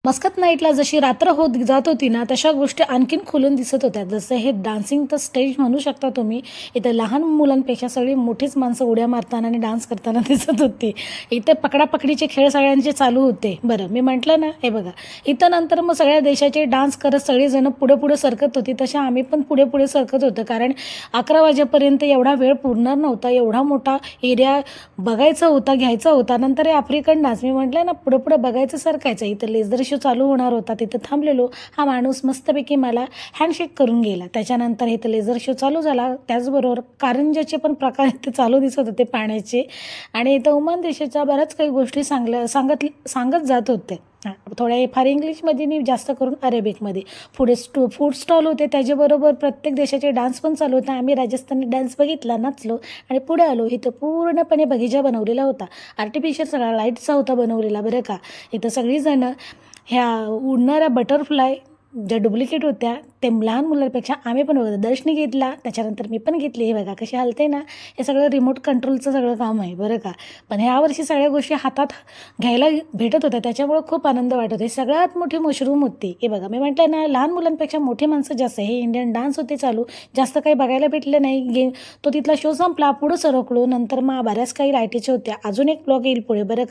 Muscat नाईटला जशी रात्र होत जात होती ना, तशा गोष्टी आणखीन खुलून दिसत होत्या. जसं हे डान्सिंग तर स्टेज म्हणू शकता तुम्ही. इथे लहान मुलांपेक्षा सगळी मोठीच माणसं उड्या मारताना आणि डान्स करताना दिसत होती. इथे पकडापकडीचे खेळ सगळ्यांचे चालू होते. बरं, मी म्हटलं ना, हे बघा, इथं नंतर मग सगळ्या देशाचे डान्स करत सगळेजण पुढे-पुढे सरकत होती. तशा आम्ही पण पुढे-पुढे सरकत होतो. कारण 11 वाजेपर्यंत एवढा वेळ पुरणार नव्हता. एवढा मोठा एरिया बघायचा होता, घ्यायचा होता. नंतर हे आफ्रिकन डान्स मी म्हटलं ना, पुढे-पुढे बघायचं, सरकायचं. इथं लेझर शो चालू होणार होता. तिथं थांबलेलो. हा माणूस मस्तपैकी मला हँडशेक करून गेला. त्याच्यानंतर इथं लेझर शो चालू झाला. त्याचबरोबर कारंजाचे पण प्रकार इथे चालू दिसत होते पाण्याचे. आणि इथं ओमान देशाच्या बऱ्याच काही गोष्टी सांगत जात होते. थोड्या फार इंग्लिशमध्ये आणि जास्त करून अरेबिकमध्ये. पुढे फूड स्टॉल होते. त्याच्याबरोबर प्रत्येक देशाचे डान्स पण चालू होते. आम्ही राजस्थानी डान्स बघितला, नाचलो आणि पुढे आलो. इथं पूर्णपणे बगीचा बनवलेला होता. आर्टिफिशियल सगळा लाईटचा होता बनवलेला, बरं का. इथं सगळीजणं ह्या उडणाऱ्या बटरफ्लाय ज्या डुप्लिकेट होत्या, ते लहान मुलांपेक्षा आम्ही पण बघत दर्शनी घेतला. त्याच्यानंतर मी पण घेतली. हे बघा कशी हलते ना, हे सगळं रिमोट कंट्रोलचं सगळं काम आहे, बरं का. पण ह्यावर्षी सगळ्या गोष्टी हातात घ्यायला भेटत होत्या, त्याच्यामुळं खूप आनंद वाटत होता. सगळ्यात मोठी मशरूम होती. हे बघा, मी म्हटलं ना, लहान मुलांपेक्षा मोठी माणसं जास्त. हे इंडियन डान्स होते चालू. जास्त काही बघायला भेटलं नाही. तो तिथला शो संपला. पुढं सरकलो. नंतर मग बऱ्याच काही लाईटीच्या होत्या. अजून एक ब्लॉग येईल पुढे, बरं का.